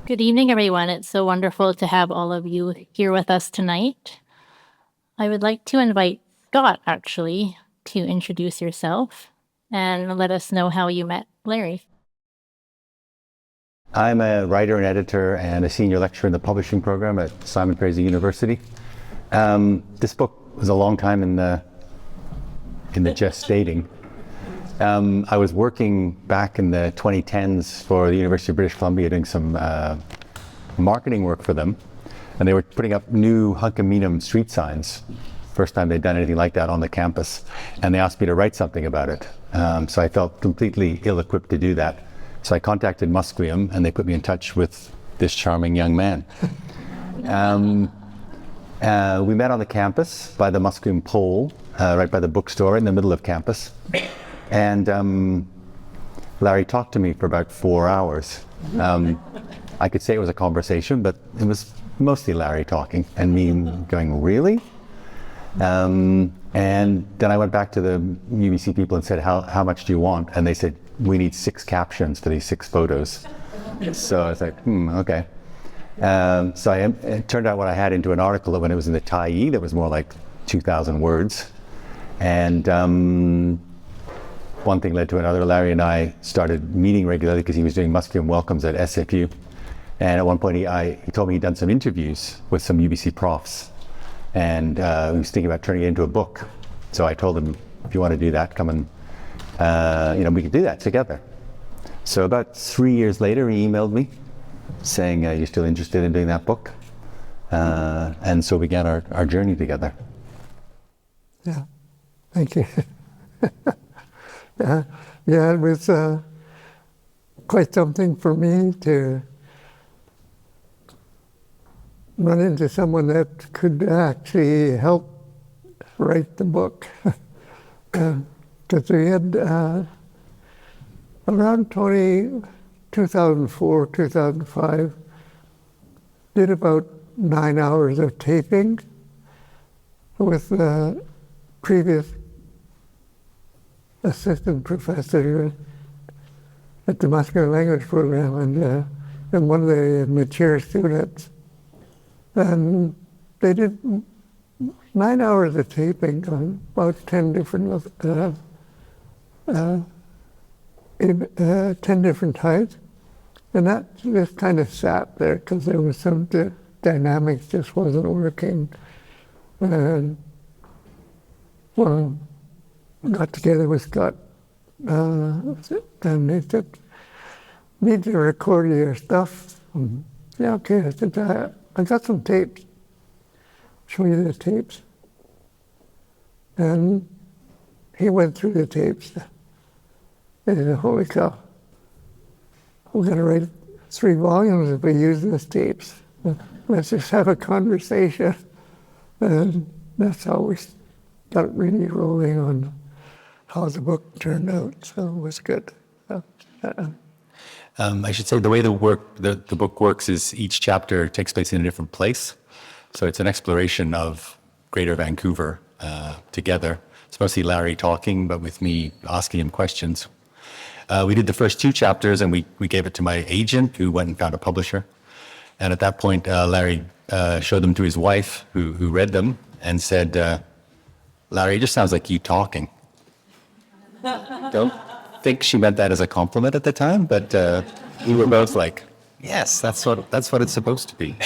Good evening, everyone. It's so wonderful to have all of you here with us tonight. I would like to invite Scott, actually, to introduce yourself and let us know how you met Larry. I'm a writer and editor and a senior lecturer in the publishing program at Simon Fraser University. This book was a long time in the gestating. I was working back in the 2010s for the University of British Columbia doing some marketing work for them, and they were putting up new Hunkaminam street signs. First time they'd done anything like that on the campus, and they asked me to write something about it. So I felt completely ill-equipped to do that. So I contacted Musqueam, and they put me in touch with this charming young man. We met on the campus by the Musqueam pole, right by the bookstore in the middle of campus. And Larry talked to me for about 4 hours. I could say it was a conversation, but it was mostly Larry talking and me going, really? And then I went back to the UBC people and said, how much do you want? And they said, we need 6 captions for these 6 photos. So I was like, okay. So it turned out what I had into an article that when it was in the Tyee, that was more like 2,000 words. And one thing led to another. Larry and I started meeting regularly because he was doing Musqueam welcomes at SFU. And at one point he told me he'd done some interviews with some UBC profs. And he was thinking about turning it into a book. So I told him, if you want to do that, come and, we could do that together. So about 3 years later, he emailed me saying, you're still interested in doing that book? And so we began our journey together. Yeah, thank you. Yeah, it was quite something for me to run into someone that could actually help write the book. Because we had around 2004, 2005, did about 9 hours of taping with the previous assistant professor at the Musqueam language program and one of the mature students. And they did 9 hours of taping on about 10 different 10 different types. And that just kind of sat there because there was some dynamics just wasn't working. And got together with Scott, and they said, need to record your stuff. Yeah, okay. I said, I got some tapes. Show you the tapes. And he went through the tapes. And he said, holy cow, we're going to write 3 volumes if we use these tapes. Let's just have a conversation. And that's how we got really rolling on how the book turned out. So it was good. I should say the way the book works is each chapter takes place in a different place. So it's an exploration of Greater Vancouver together. It's mostly Larry talking, but with me asking him questions. We did the first 2 chapters and we gave it to my agent who went and found a publisher. And at that point, Larry showed them to his wife who read them and said, Larry, it just sounds like you talking. Don't think she meant that as a compliment at the time, but we were both like, yes, that's what it's supposed to be.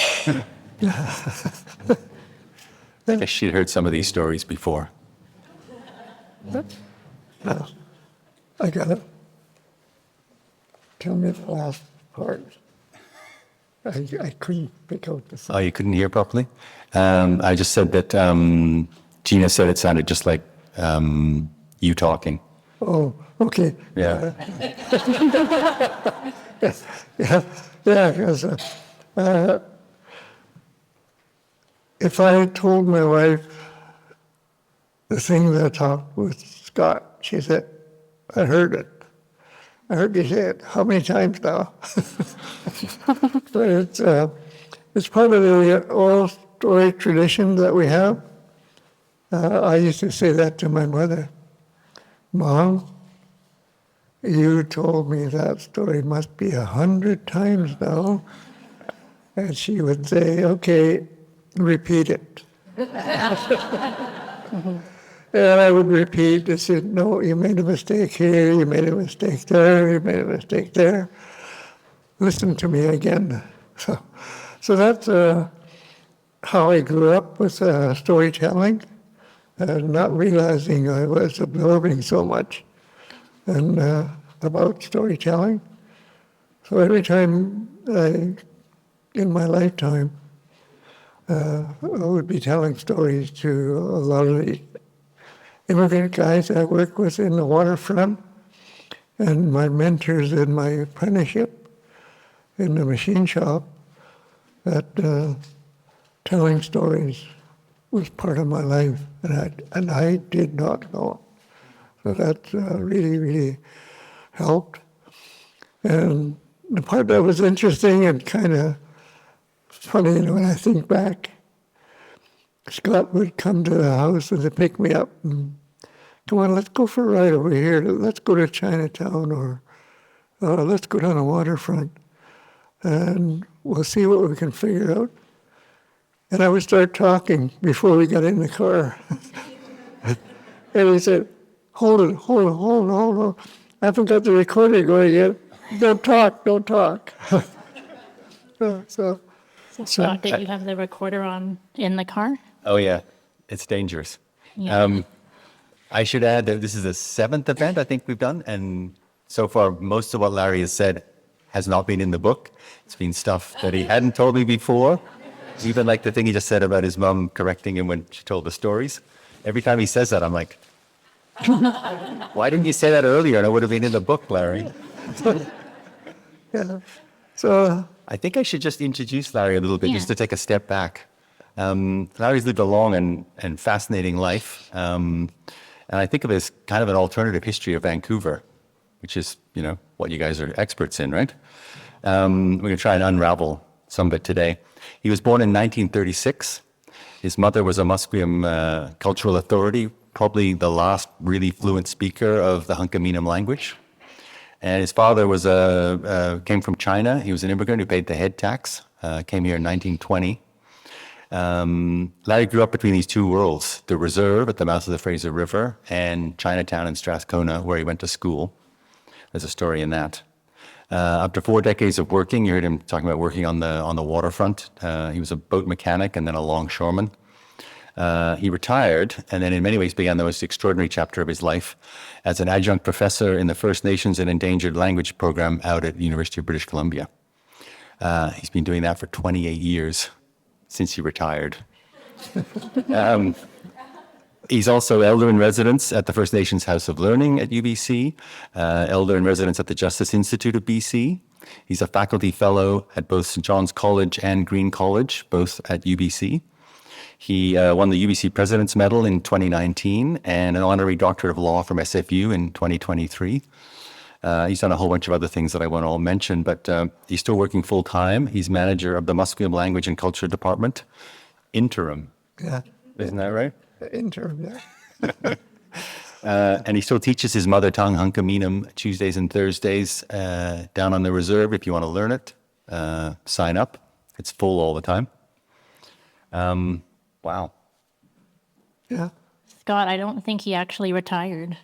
I guess she'd heard some of these stories before. No, I got it. Tell me the last part. I couldn't pick out the song. Oh, you couldn't hear properly? I just said that Gina said it sounded just like you talking. Oh, okay. Yeah. Yeah, because if I had told my wife the thing that I talked with Scott, she said, I heard it. I heard you say it. How many times now? But it's part of the oral story tradition that we have. I used to say that to my mother. Mom, you told me that story must be 100 times now. And she would say, okay, repeat it. And I would repeat, I said, no, you made a mistake here, you made a mistake there, you made a mistake there. Listen to me again. So that's how I grew up with storytelling, not realizing I was absorbing so much and about storytelling. So every time in my lifetime, I would be telling stories to a lot of the immigrant guys I work with in the waterfront and my mentors in my apprenticeship in the machine shop, that telling stories was part of my life, and I did not know. So that really, really helped. And the part that was interesting and kind of funny, when I think back, Scott would come to the house and pick me up and, come on, let's go for a ride over here. Let's go to Chinatown, or let's go down the waterfront, and we'll see what we can figure out. And I would start talking before we got in the car. And he said, hold on. I haven't got the recording going yet. Don't talk. So Scott, did you have the recorder on in the car? Oh, yeah. It's dangerous. Yeah. I should add that this is the 7th event I think we've done, and so far most of what Larry has said has not been in the book. It's been stuff that he hadn't told me before. Even like the thing he just said about his mom correcting him when she told the stories. Every time he says that, I'm like, why didn't you say that earlier? And it would have been in the book, Larry. yeah. So I think I should just introduce Larry a little bit, Yeah. just to take a step back. Larry's lived a long and fascinating life. And I think of it as kind of an alternative history of Vancouver, which is, what you guys are experts in, right? We're going to try and unravel some of it today. He was born in 1936. His mother was a Musqueam cultural authority, probably the last really fluent speaker of the Hunkaminam language. And his father was came from China. He was an immigrant who paid the head tax, came here in 1920. Larry grew up between these two worlds, the reserve at the mouth of the Fraser River and Chinatown and Strathcona, where he went to school. There's a story in that. After 4 decades of working, you heard him talking about working on the waterfront. He was a boat mechanic and then a longshoreman. He retired and then in many ways began the most extraordinary chapter of his life as an adjunct professor in the First Nations and Endangered Language program out at the University of British Columbia. He's been doing that for 28 years since he retired. He's also elder in residence at the First Nations House of Learning at UBC, elder in residence at the Justice Institute of BC. He's a faculty fellow at both St. John's College and Green College, both at UBC. He won the UBC President's Medal in 2019 and an honorary doctorate of law from SFU in 2023. He's done a whole bunch of other things that I won't all mention, but he's still working full-time. He's manager of the Musqueam Language and Culture Department, interim. yeah, Isn't that right? interim. Yeah. And he still teaches his mother tongue, Hunkaminam, Tuesdays and Thursdays down on the reserve. If you want to learn it, sign up. It's full all the time. Wow. Yeah. Scott, I don't think he actually retired.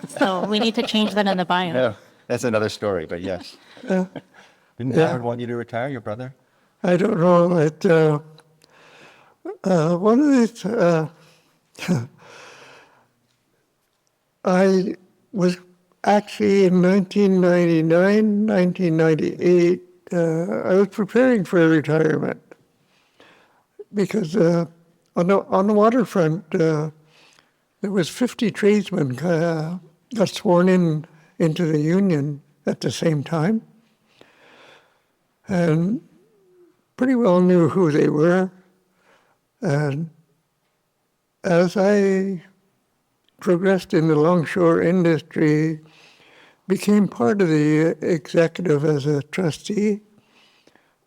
So we need to change that in the bio. No, that's another story, but yes. Didn't Howard want you to retire, your brother? I don't know. One of these, I was actually in 1999, 1998, I was preparing for retirement because on the waterfront, there was 50 tradesmen got sworn into the union at the same time, and pretty well knew who they were. And as I progressed in the longshore industry, became part of the executive as a trustee,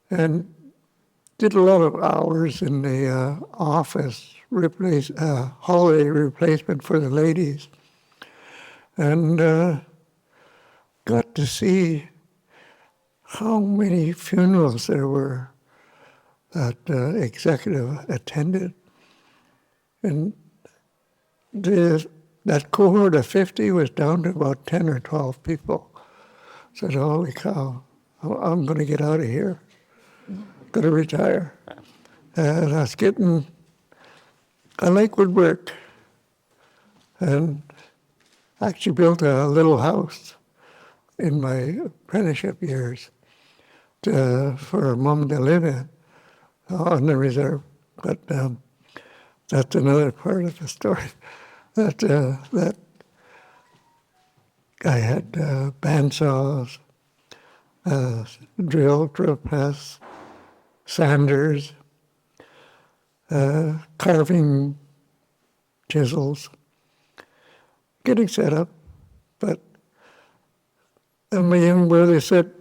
and did a lot of hours in the office, holiday replacement for the ladies. And got to see how many funerals there were that executive attended. And that cohort of 50 was down to about 10 or 12 people. I said, holy cow, I'm going to get out of here. Going to retire. And I like woodwork. And I actually built a little house in my apprenticeship years for Mom to live in on the reserve. But that's another part of the story. That I had bandsaws, drill press, sanders, carving chisels, getting set up. But my young brother said,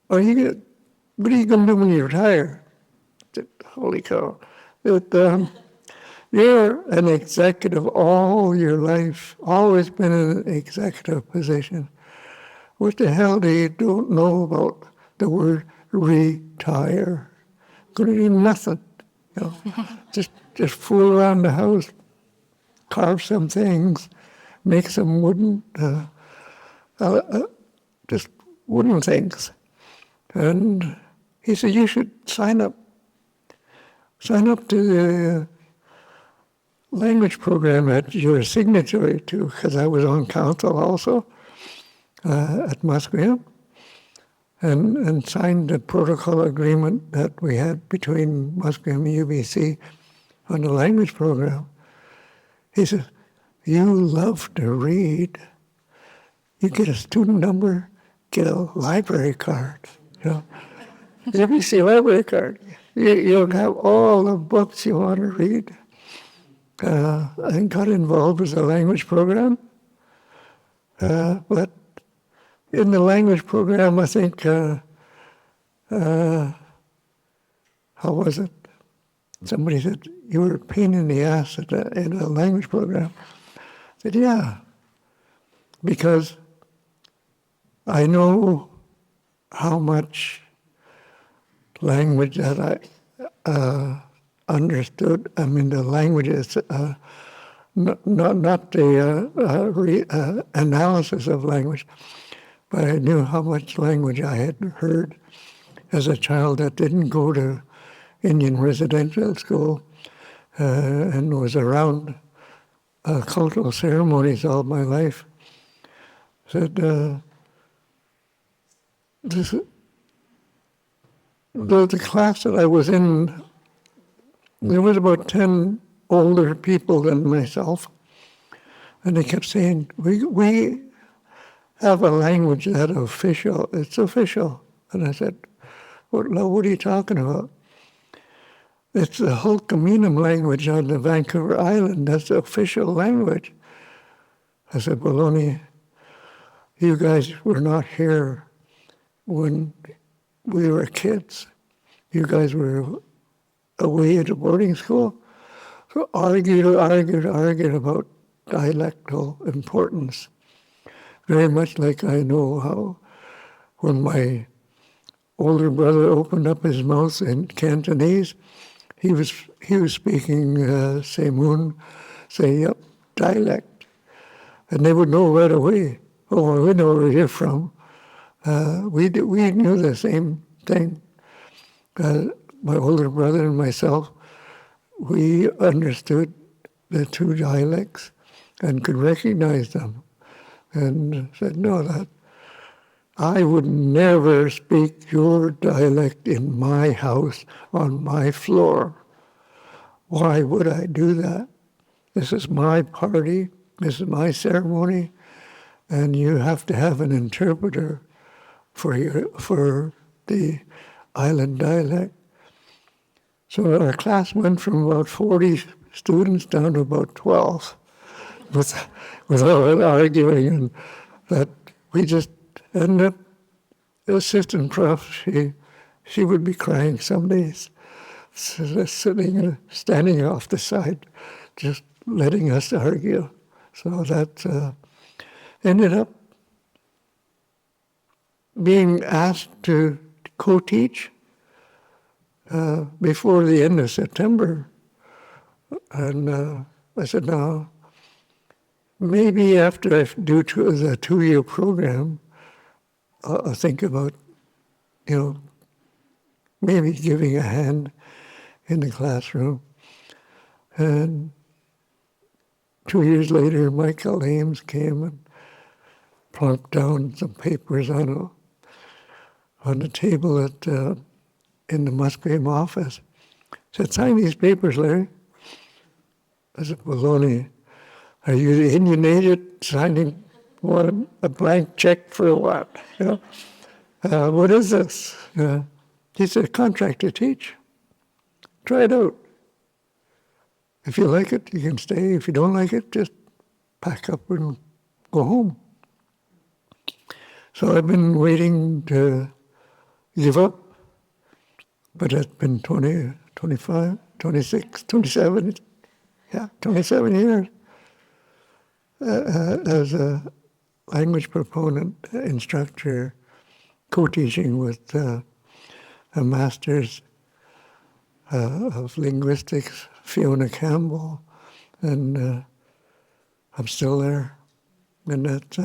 what are you going to do when you retire? I said, holy cow. You're an executive all your life, always been in an executive position. What the hell do you don't know about the word retire? Going to do nothing. Just fool around the house, carve some things, make some wooden, just wooden things. And he said, you should sign up to the language program that you're a signatory to, because I was on council also at Musqueam, and signed the protocol agreement that we had between Musqueam and UBC on the language program. He said, you love to read. You get a student number, get a library card. UBC library card. You'll have all the books you want to read. I got involved with the language program. But in the language program, I think, how was it? Somebody said, you were a pain in the ass in the language program. I said, yeah, because I know how much language that I understood. I mean, the languages, not the analysis of language, but I knew how much language I had heard as a child that didn't go to Indian residential school and was around cultural ceremonies all my life. Said, the class that I was in, there was about 10 older people than myself, and they kept saying, we have a language that's official, it's official. And I said, what are you talking about? It's the Hulkaminam language on the Vancouver Island, that's the official language. I said, well, only you guys were not here when we were kids. You guys were away at a boarding school. So argued about dialectal importance. Very much like I know how when my older brother opened up his mouth in Cantonese, he was speaking Semun, SʔəyəЛəq dialect. And they would know right away, oh, we know where you're from. We knew the same thing. My older brother and myself, we understood the two dialects and could recognize them. And said, no, that I would never speak your dialect in my house, on my floor. Why would I do that? This is my party, this is my ceremony, and you have to have an interpreter for the island dialect. So our class went from about 40 students down to about 12 with all that arguing, and that we just ended up, the assistant prof, she would be crying some days, standing off the side, just letting us argue. So that ended up being asked to co-teach before the end of September. And I said, no, maybe after I do the 2-year program, I'll think about, maybe giving a hand in the classroom. And 2 years later, Michael Ames came and plunked down some papers on the table in the Musqueam office. Said, sign these papers, Larry. I said, baloney. Are you the Indian agent signing a blank check for what? What is this? He said, contract to teach. Try it out. If you like it, you can stay. If you don't like it, just pack up and go home. So I've been waiting to give up, but it's been 20, 25, 26, 27, 27 years as a language proponent, instructor, co-teaching with a master's of linguistics, Fiona Campbell, and I'm still there. And that's...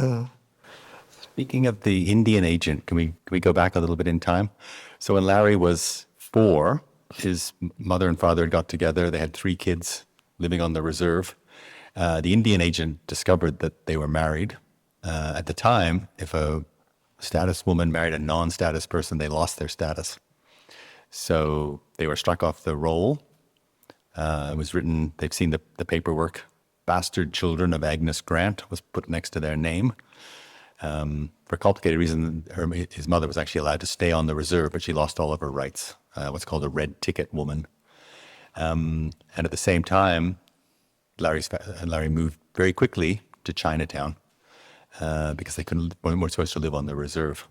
Speaking of the Indian agent, can we go back a little bit in time? So when Larry was 4, his mother and father got together. They had 3 kids living on the reserve. The Indian agent discovered that they were married. At the time, if a status woman married a non-status person, they lost their status. So they were struck off the roll. It was written, they've seen the paperwork, bastard children of Agnes Grant was put next to their name. For a complicated reason, his mother was actually allowed to stay on the reserve, but she lost all of her rights, what's called a red ticket woman. And at the same time, Larry moved very quickly to Chinatown because they weren't supposed to live on the reserve,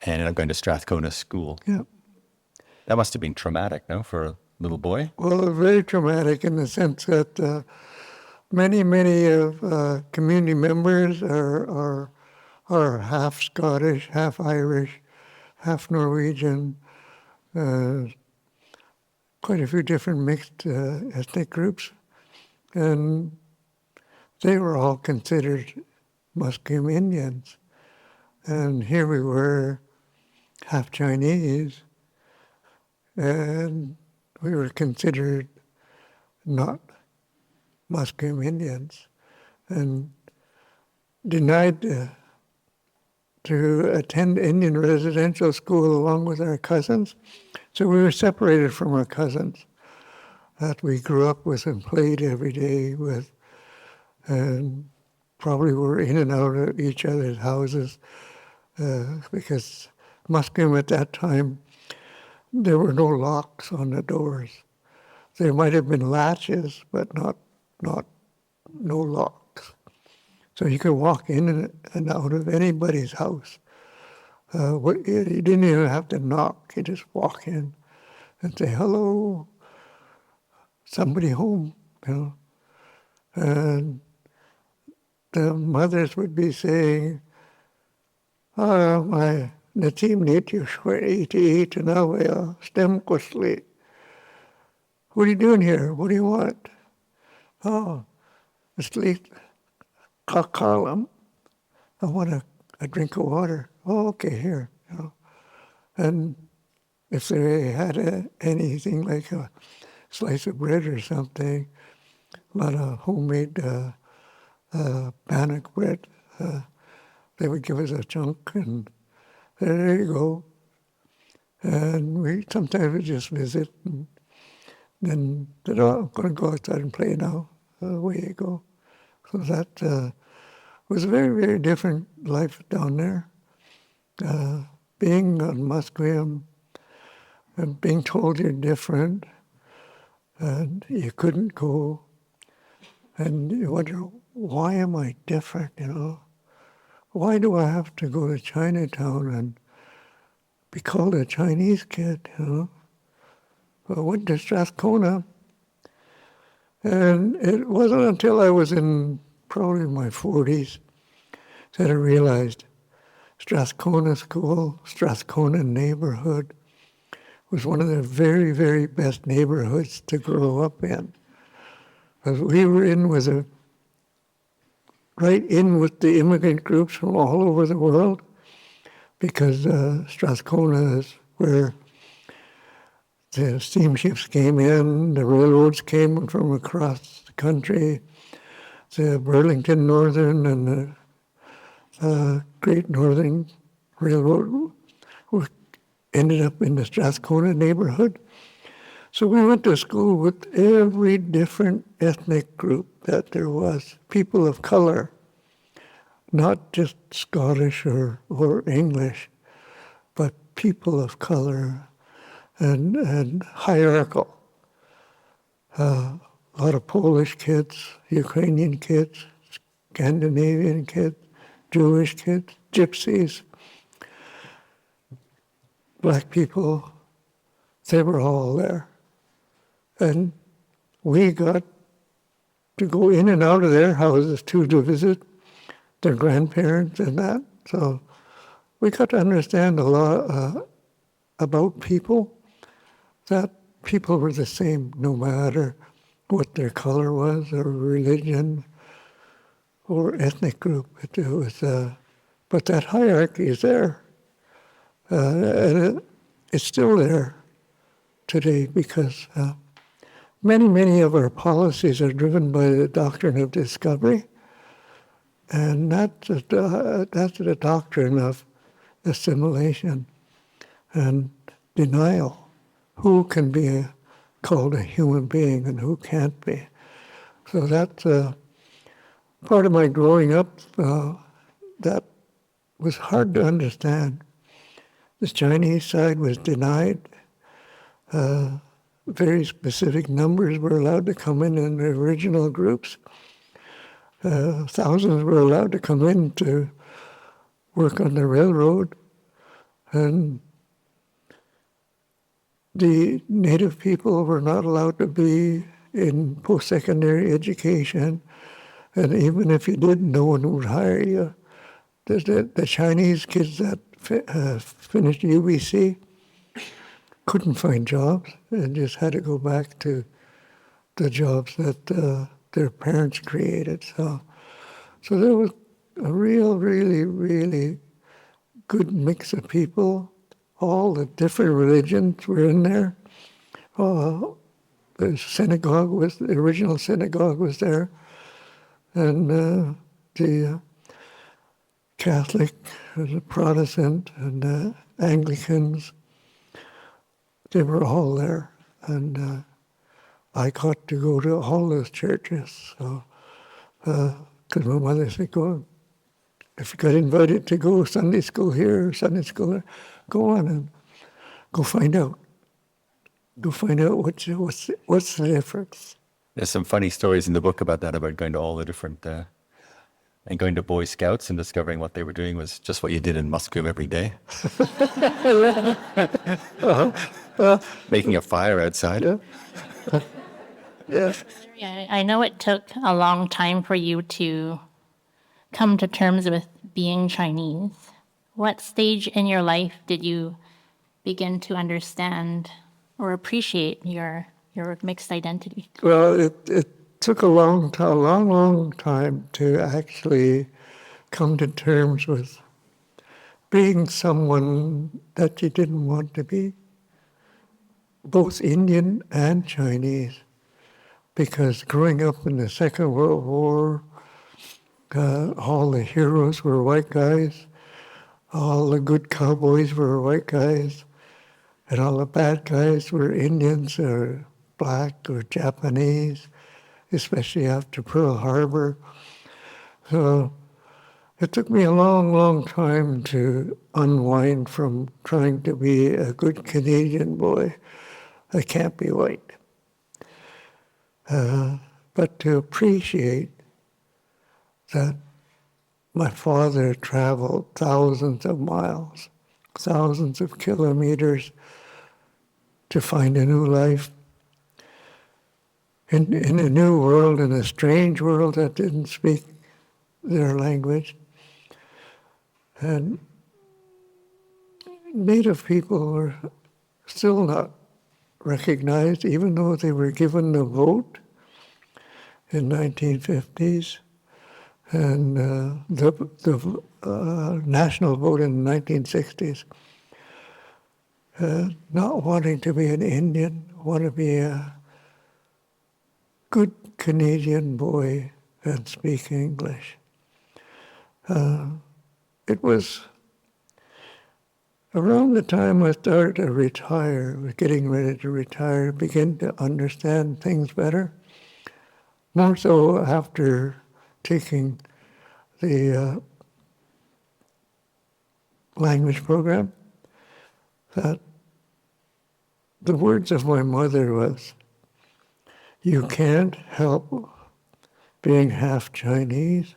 and ended up going to Strathcona School. Yeah. That must have been traumatic, no, for a little boy? Well, very traumatic in the sense that many of community members are half Scottish, half Irish, half Norwegian, quite a few different mixed ethnic groups. And they were all considered Musqueam Indians. And here we were, half Chinese, and we were considered not Musqueam Indians and denied to attend Indian residential school along with our cousins. So we were separated from our cousins that we grew up with and played every day with, and probably were in and out of each other's houses because Musqueam at that time, there were no locks on the doors. There might have been latches, but no locks. So you could walk in and out of anybody's house. You didn't even have to knock. You just walk in and say, hello, somebody home, And the mothers would be saying, my natim nityo shwe na stem kosli. What are you doing here? What do you want? Oh, sleep. Kakalam. I want a drink of water. Oh, okay, here. And if they had anything like a slice of bread or something, a lot of homemade bannock bread, they would give us a chunk, and there you go. And we sometimes would just visit, and then said, oh, I'm going to go outside and play now. Away you go. So that was a very, very different life down there. Being on Musqueam and being told you're different and you couldn't go, and you wonder, why am I different, Why do I have to go to Chinatown and be called a Chinese kid, Well, I went to Strathcona, and it wasn't until I was in probably my 40s that I realized Strathcona School, Strathcona neighborhood, was one of the very, very best neighborhoods to grow up in. Because we were right in with the immigrant groups from all over the world, because Strathcona is where the steamships came in, the railroads came from across the country, the Burlington Northern and the Great Northern Railroad ended up in the Strathcona neighborhood. So we went to school with every different ethnic group that there was, people of color, not just Scottish or English, but people of color and hierarchical. A lot of Polish kids, Ukrainian kids, Scandinavian kids, Jewish kids, gypsies, black people, they were all there. And we got to go in and out of their houses too, to visit their grandparents and that. So we got to understand a lot about people, that people were the same no matter what their color was or religion or ethnic group. It was, but that hierarchy is there. And it's still there today because many of our policies are driven by the doctrine of discovery, and that's the doctrine of assimilation and denial. Who can be called a human being and who can't be? So that's part of my growing up that was hard to understand. The Chinese side was denied. Very specific numbers were allowed to come in the original groups. Thousands were allowed to come in to work on the railroad. And the native people were not allowed to be in post-secondary education. And even if you did, no one would hire you. The Chinese kids that finished UBC couldn't find jobs and just had to go back to the jobs that their parents created. So there was a really good mix of people. All the different religions were in there. The original synagogue was there. And the Catholic, the Protestant, and the Anglicans, they were all there. And I got to go to all those churches. So, because my mother said, go, if you got invited to go Sunday school here, Sunday school there, go on and go find out. Go find out what's the difference. There's some funny stories in the book about that, about going to all the different, and going to Boy Scouts and discovering what they were doing was just what you did in Musqueam every day. Making a fire outside. Yeah. Yeah. I know it took a long time for you to come to terms with being Chinese. What stage in your life did you begin to understand or appreciate your mixed identity? Well, it took a long time to actually come to terms with being someone that you didn't want to be, both Indian and Chinese. Because growing up in the Second World War, all the heroes were white guys, all the good cowboys were white guys, and all the bad guys were Indians or black or Japanese, especially after Pearl Harbor. So it took me a long time to unwind from trying to be a good Canadian boy. I can't be white. But to appreciate that my father traveled thousands of miles, thousands of kilometers to find a new life in a new world, in a strange world that didn't speak their language. And Native people were still not recognized, even though they were given the vote in 1950s and the national vote in the 1960s. Not wanting to be an Indian, want to be a good Canadian boy and speak English. It was around the time I started to retire, was getting ready to retire, begin to understand things better. More so after taking the language program, that the words of my mother was, "You can't help being half Chinese.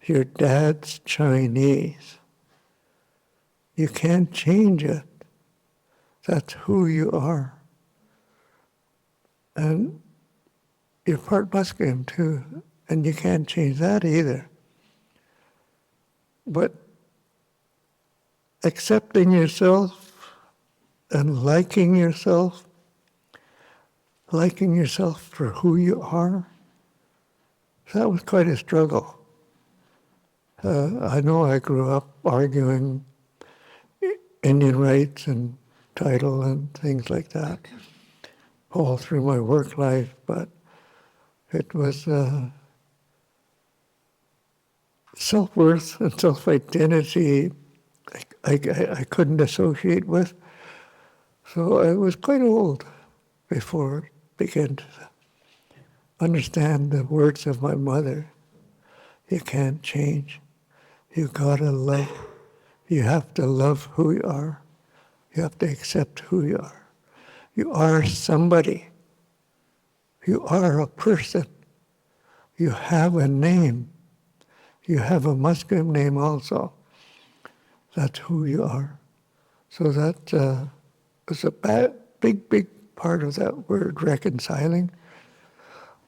Your dad's Chinese. You can't change it. That's who you are. And you're part Musqueam too, and you can't change that either. But accepting yourself and liking yourself for who you are, that was quite a struggle. I know I grew up arguing Indian rights and title and things like that all through my work life, but it was self-worth and self-identity I couldn't associate with. So I was quite old before I began to understand the words of my mother. You can't change. You gotta love. You have to love who you are. You have to accept who you are. You are somebody. You are a person. You have a name. You have a Musqueam name also. That's who you are. So that was a big part of that word, reconciling,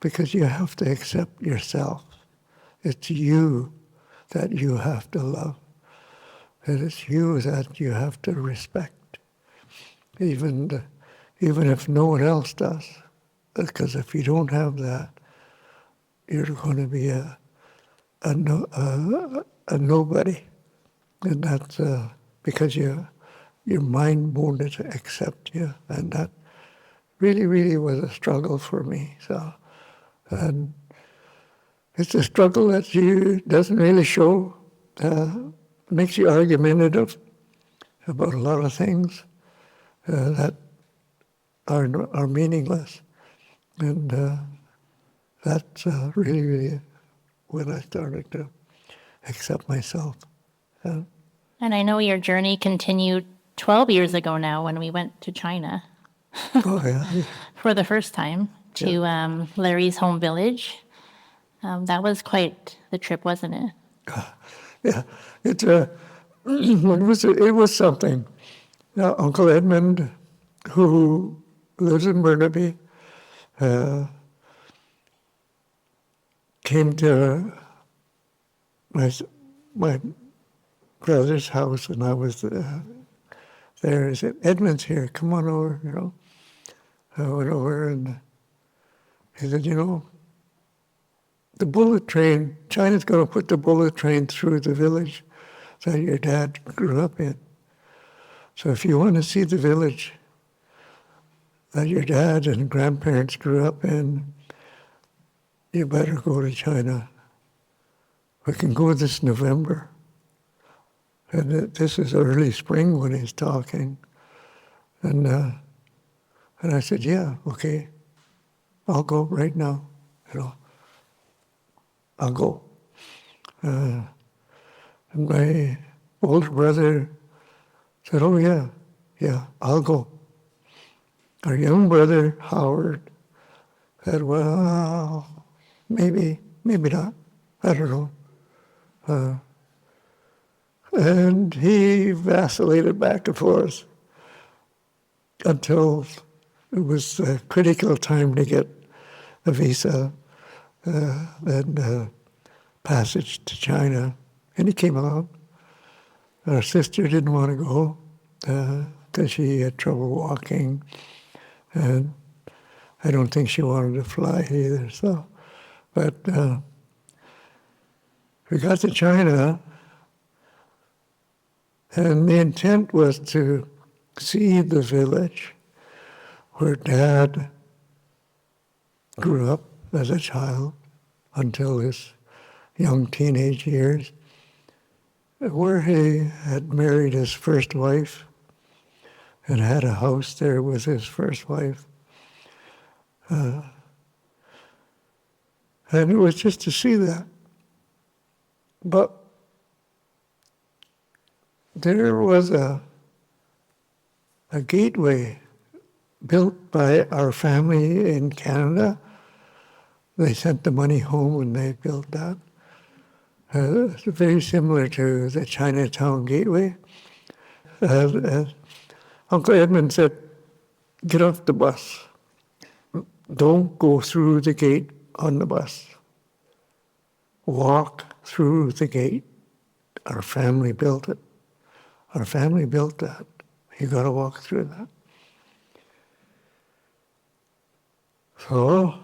because you have to accept yourself. It's you that you have to love. It is you that you have to respect, even if no one else does. Because if you don't have that, you're going to be a nobody. And that's because your mind won't accept you. And that really was a struggle for me. So, and it's a struggle that doesn't really show, makes you argumentative about a lot of things that are meaningless. And that's really when I started to accept myself. And I know your journey continued 12 years ago now when we went to China. Oh, yeah. For the first time to Larry's home village. That was quite the trip, wasn't it? Yeah, it was something. Now, Uncle Edmund, who lives in Burnaby, came to my brother's house, and I was there. He said, "Edmund's here, come on over," I went over, and he said, the bullet train, China's going to put the bullet train through the village that your dad grew up in. So if you want to see the village that your dad and grandparents grew up in, you better go to China. We can go this November. And this is early spring when he's talking. And I said, yeah, okay, I'll go right now, I'll go. And my older brother said, oh yeah, I'll go. Our young brother, Howard, said, well, maybe not, I don't know. And he vacillated back and forth until it was a critical time to get a visa and passage to China. And he came along. Our sister didn't want to go. because she had trouble walking, and I don't think she wanted to fly either. So, but we got to China, and the intent was to see the village where Dad grew up as a child until his young teenage years, where he had married his first wife and had a house there with his first wife. And it was just to see that. But there was a gateway built by our family in Canada. They sent the money home when they built that. It's very similar to the Chinatown Gateway. Uncle Edmund said, "Get off the bus. Don't go through the gate on the bus. Walk through the gate. Our family built it. Our family built that. You got to walk through that." So,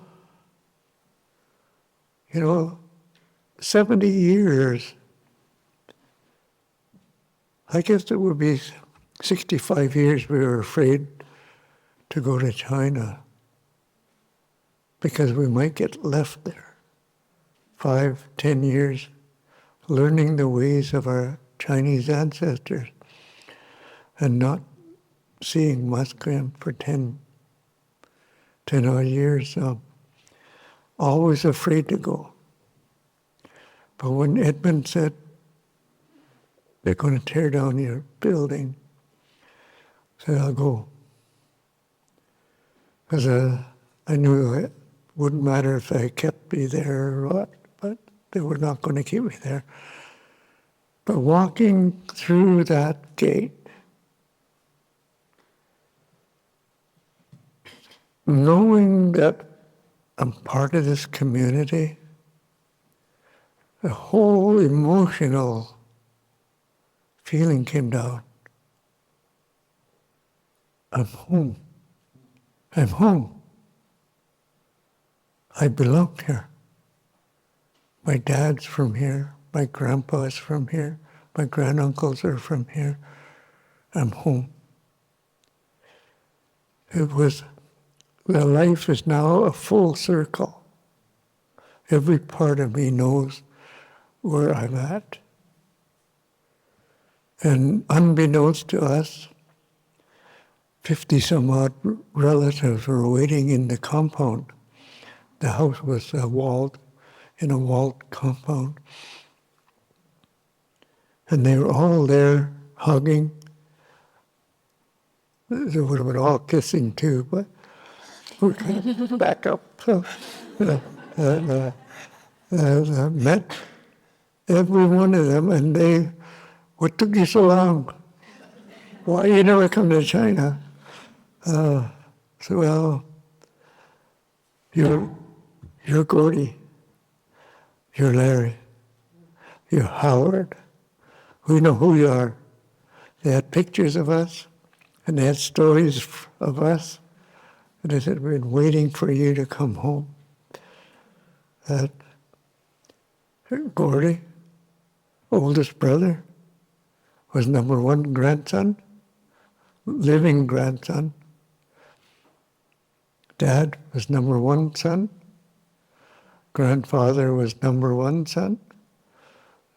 70 years, I guess it would be 65 years we were afraid to go to China because we might get left there. 5, 10 years learning the ways of our Chinese ancestors and not seeing Musqueam for 10 odd years. So always afraid to go. But when Edmund said, "They're going to tear down your building," I said, "I'll go." Because I knew it wouldn't matter if I kept me there or what, but they were not going to keep me there. But walking through that gate, knowing that I'm part of this community, the whole emotional feeling came down. I'm home. I'm home. I belong here. My dad's from here. My grandpa's from here. My granduncles are from here. I'm home. The life is now a full circle. Every part of me knows where I'm at. And unbeknownst to us, 50 some odd relatives were waiting in the compound. The house was in a walled compound. And they were all there hugging. They would have been all kissing too, but we're going to back up. So, met every one of them, and they, "What took you so long? Why you never come to China?" So, well, you're Gordy, you're Larry, you're Howard. We know who you are. They had pictures of us, and they had stories of us. And they said, "We've been waiting for you to come home." That Gordy, oldest brother, was number one grandson, living grandson. Dad was number one son. Grandfather was number one son.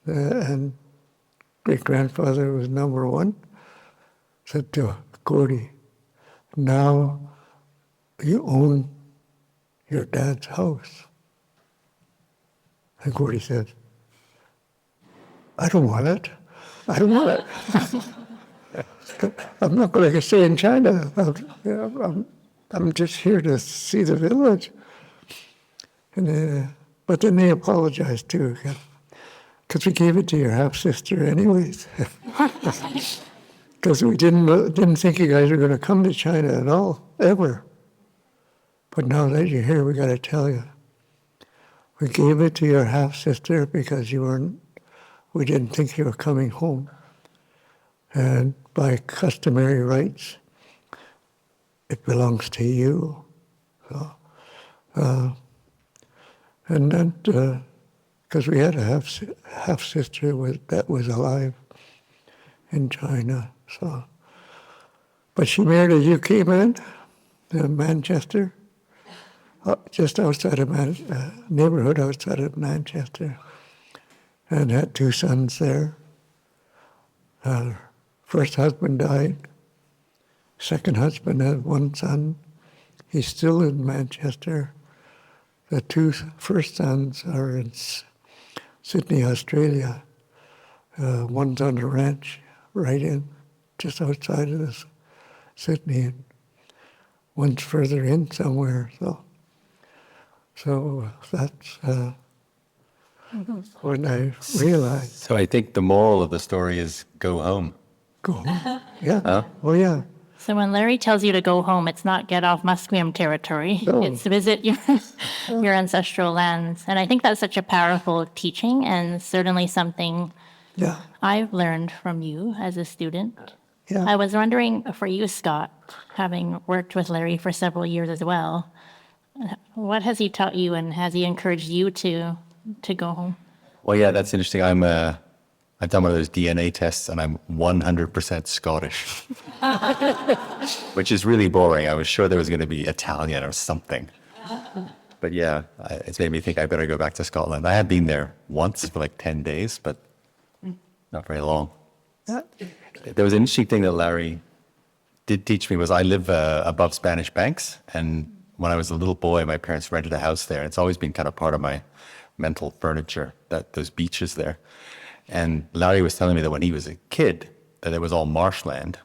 And great-grandfather was number one. Said to Gordy, "Now you own your dad's house." And Gordy said, "I don't want it. I don't want it. I'm not going to stay in China. I'm just here to see the village." But then they apologized too, because we gave it to your half-sister anyways. Because we didn't think you guys were going to come to China at all, ever. But now that you're here, we got to tell you. We gave it to your half-sister because we didn't think you were coming home. And by customary rights, it belongs to you. So, and then, because we had a half-sister that was alive in China. So, but she married a UK man in Manchester, just outside of neighborhood outside of Manchester, and had 2 sons there. Her first husband died. Second husband had 1 son. He's still in Manchester. The 2 first sons are in Sydney, Australia. One's on a ranch right in, just outside of this Sydney, and one's further in somewhere. So that's when I realized. So I think the moral of the story is go home. Go home. Yeah. Huh? Oh, yeah. So when Larry tells you to go home, it's not get off Musqueam territory. No. It's visit your ancestral lands. And I think that's such a powerful teaching, and certainly something Yeah. I've learned from you as a student. Yeah. I was wondering for you, Scott, having worked with Larry for several years as well, what has he taught you, and has he encouraged you to go home? Well, yeah, that's interesting. I've done one of those DNA tests, and I'm 100% Scottish, which is really boring. I was sure there was going to be Italian or something. But yeah, it's made me think I better go back to Scotland. I have been there once for like 10 days, but not very long. There was an interesting thing that Larry did teach me was I live above Spanish Banks, and when I was a little boy, my parents rented a house there. It's always been kind of part of my mental furniture, those beaches there. And Larry was telling me that when he was a kid, that it was all marshland,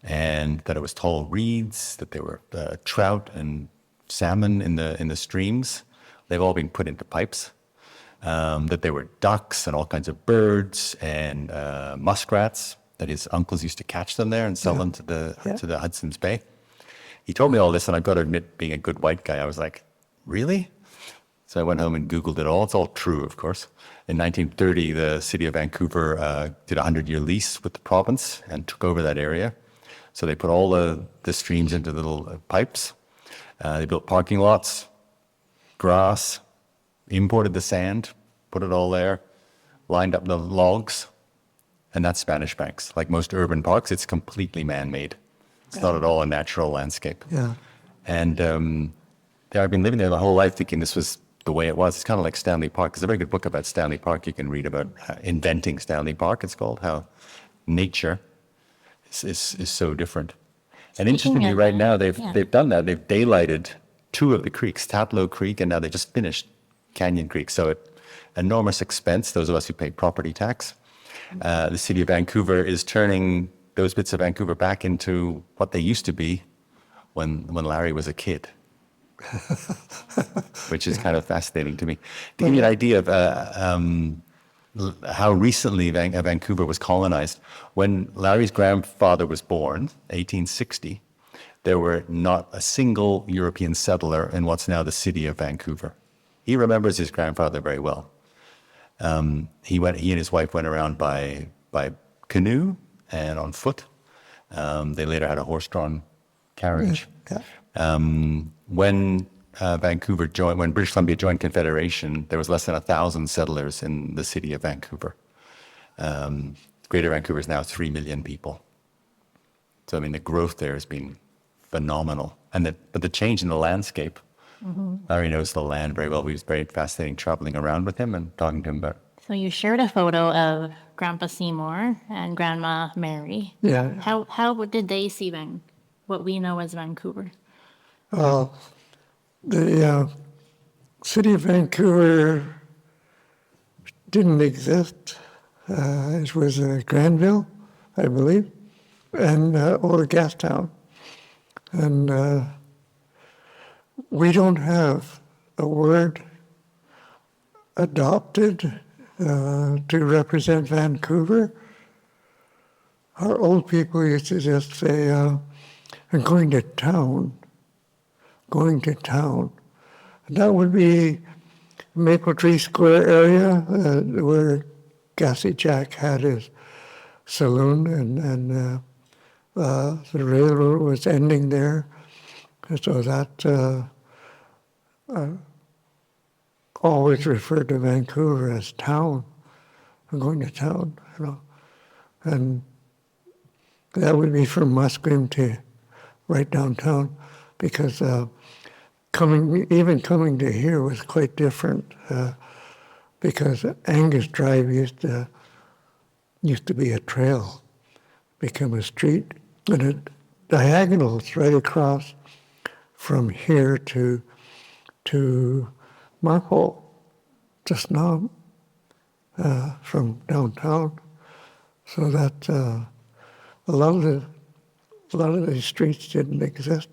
and that it was tall reeds, that there were trout and salmon in the streams. They've all been put into pipes. That there were ducks and all kinds of birds and muskrats, that his uncles used to catch them there and sell them to the Hudson's Bay. He told me all this, and I've got to admit, being a good white guy, I was like, really? So I went home and Googled it all. It's all true, of course. In 1930, the city of Vancouver did a 100-year lease with the province and took over that area. So they put all the streams into little pipes. They built parking lots, grass, imported the sand, put it all there, lined up the logs, and that's Spanish Banks. Like most urban parks, it's completely man-made. It's not at all a natural landscape. Yeah. And I've been living there my whole life thinking this was the way it was. It's kind of like Stanley Park. There's a very good book about Stanley Park you can read about inventing Stanley Park, it's called, how nature is so different. And interestingly, right now, they've done that. They've daylighted 2 of the creeks, Tatlow Creek, and now they just finished Canyon Creek. So at enormous expense, those of us who pay property tax, the city of Vancouver is turning those bits of Vancouver back into what they used to be when Larry was a kid. Which is kind of fascinating to me. To give you an idea of how recently Vancouver was colonized, when Larry's grandfather was born, 1860, there were not a single European settler in what's now the city of Vancouver. He remembers his grandfather very well. He and his wife went around by canoe and on foot. They later had a horse-drawn carriage. When when British Columbia joined Confederation, there was less than 1,000 settlers in the city of Vancouver. Greater Vancouver is now 3 million people. So I mean, the growth there has been phenomenal, but the change in the landscape. Larry knows the land very well. It was very fascinating traveling around with him and talking to him about. So you shared a photo of Grandpa Seymour and Grandma Mary. Yeah. How did they see what we know as Vancouver? The city of Vancouver didn't exist. It was Granville, I believe, and or Gastown. And we don't have a word adopted to represent Vancouver. Our old people used to just say, I'm going to town. Going to town. And that would be Maple Tree Square area where Gassy Jack had his saloon and the railroad was ending there, so that always referred to Vancouver as town. I'm going to town, and that would be from Musqueam to right downtown, because coming to here was quite different, because Angus Drive used to be a trail, become a street, and it diagonals right across from here to Marpole, just now, from downtown, so that a lot of the streets didn't exist.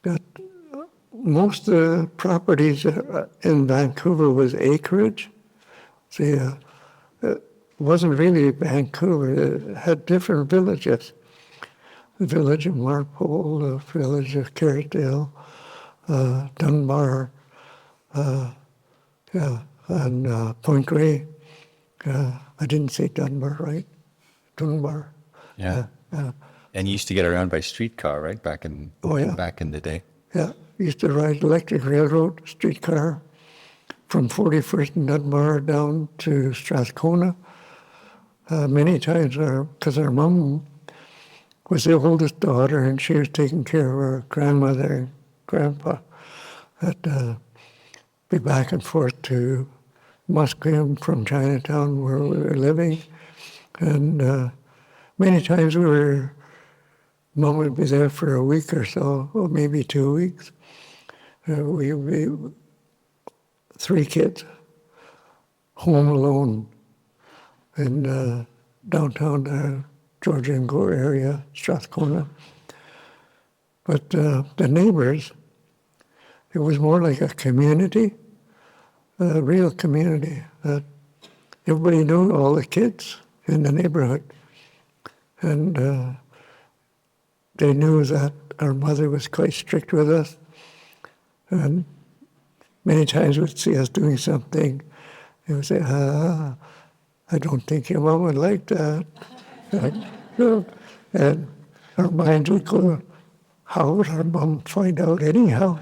But most of the properties in Vancouver was acreage. See, it wasn't really Vancouver. It had different villages. The village of Marpole, the village of Carrickdale, Dunbar, and Point Grey. I didn't say Dunbar, right? Dunbar. Yeah. And you used to get around by streetcar, right? Back in the day. Yeah, used to ride electric railroad, streetcar, from 41st and Dunbar down to Strathcona. Many times, because our mom was the oldest daughter, and she was taking care of her grandmother and grandpa, I'd be back and forth to Musqueam from Chinatown, where we were living. And many times Mom would be there for a week or so, or maybe 2 weeks. We would be 3 kids, home alone in downtown Georgian Gore area, Strathcona. But the neighbors, it was more like a community, a real community. Everybody knew all the kids in the neighborhood. And they knew that our mother was quite strict with us. And many times would see us doing something, they would say, I don't think your mom would like that. And our minds would go, how would our mom find out anyhow?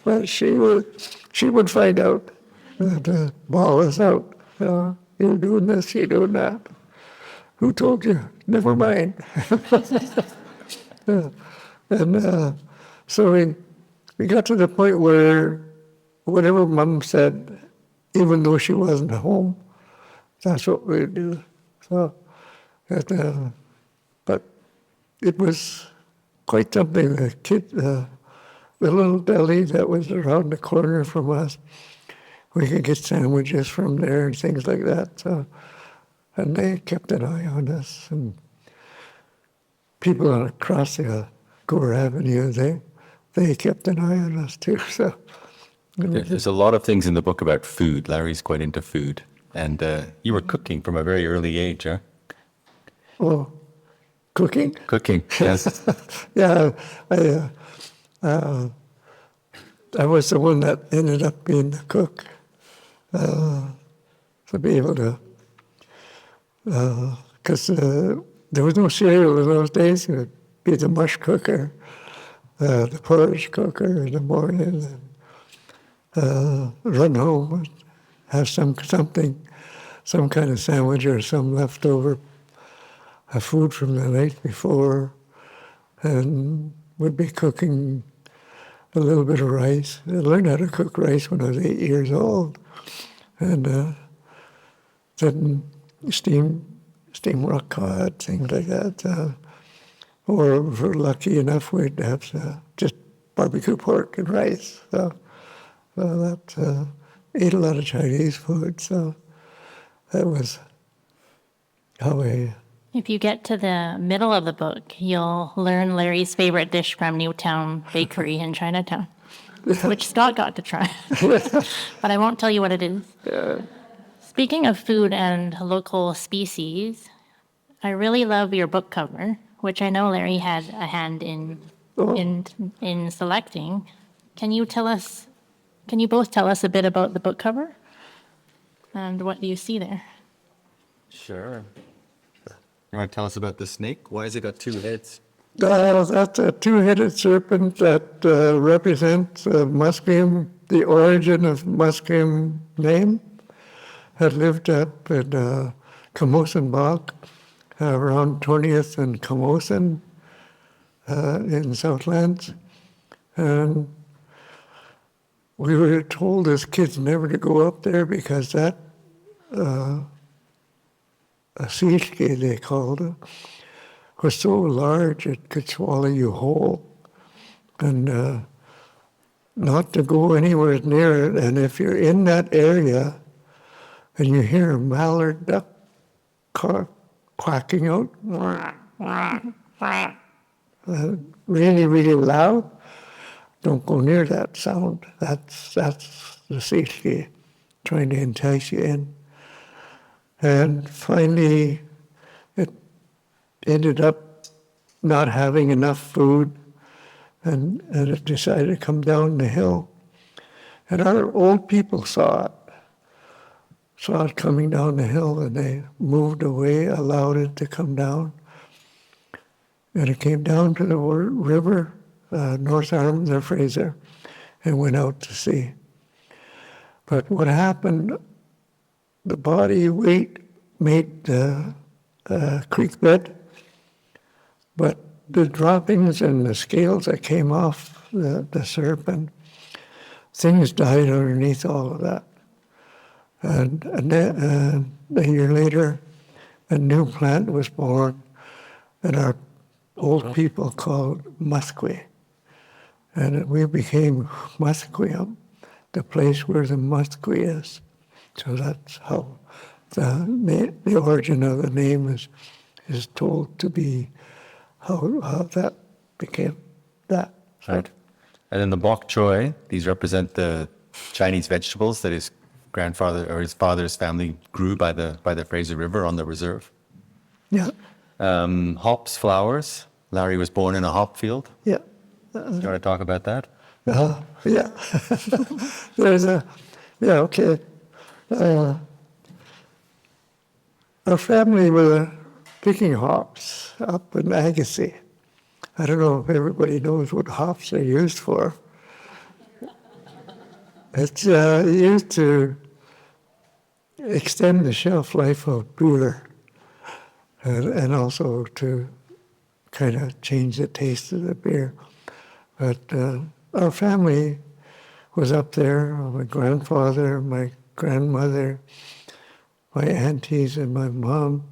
Well, she would find out that ball us out. You're doing this, you're doing that. Who told you? Never mind. And so we got to the point where whatever Mom said, even though she wasn't home, that's what we'd do. So, but it was quite something. The little deli that was around the corner from us, we could get sandwiches from there and things like that. So, and they kept an eye on us. And people across the Gore Avenue, they kept an eye on us too. So there's a lot of things in the book about food. Larry's quite into food. And you were cooking from a very early age, huh? Oh, cooking? Cooking, yes. Yeah, I was the one that ended up being the cook. To be able to, because there was no cereal in those days. It would be the mush cooker, the porridge cooker in the morning, and run home and have some kind of sandwich or some leftover food from the night before, and would be cooking a little bit of rice. I learned how to cook rice when I was 8 years old, and then steam rock cod, things like that. Or if we're lucky enough, we'd have just barbecue pork and rice. So that ate a lot of Chinese food. So that was how I. If you get to the middle of the book, you'll learn Larry's favorite dish from Newtown Bakery in Chinatown, which Scott got to try. But I won't tell you what it is. Speaking of food and local species, I really love your book cover, which I know Larry had a hand in selecting. Can you both tell us a bit about the book cover? And what do you see there? Sure. You want to tell us about the snake? Why has it got two heads? That's a two-headed serpent that represents Musqueam, the origin of Musqueam name. Had lived up in Camosun Bog, around 20th and Camosun in Southlands. And we were told as kids never to go up there because that, a sʔəyəЛəq they called it, was so large it could swallow you whole. And not to go anywhere near it. And if you're in that area and you hear a mallard duck quacking out, really, really loud, don't go near that sound. That's the sʔəyəLəq trying to entice you in. And finally, it ended up not having enough food, and it decided to come down the hill. And our old people saw it coming down the hill, and they moved away, allowed it to come down. And it came down to the river, North Arm of Fraser, and went out to sea. But what happened, the body weight made the creek bed, but the droppings and the scales that came off the serpent, things died underneath all of that. And a year later, a new plant was born, and our old people called Musqueam. And we became Musqueam, the place where the Musqueam is. So that's how the origin of the name is told to be, how that became that. Right. And then the bok choy, these represent the Chinese vegetables that his grandfather or his father's family grew by the Fraser River on the reserve. Yeah. Hops, flowers. Larry was born in a hop field. Yeah. Do you want to talk about that? Yeah. Okay. Our family were picking hops up in Agassiz. I don't know if everybody knows what hops are used for. It's used to extend the shelf life of beer and also to kind of change the taste of the beer. But our family was up there, my grandfather, my grandmother, my aunties, and my mom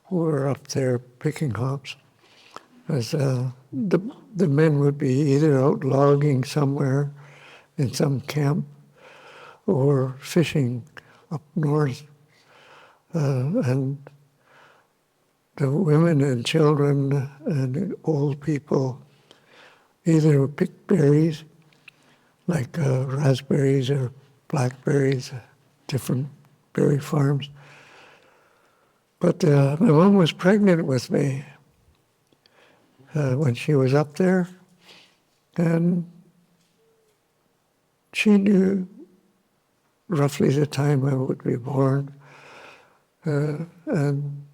were up there picking hops. As the men would be either out logging somewhere in some camp or fishing up north. And the women and children and old people either picked berries, like raspberries or blackberries, different berry farms. But my mom was pregnant with me when she was up there, and she knew roughly the time I would be born. And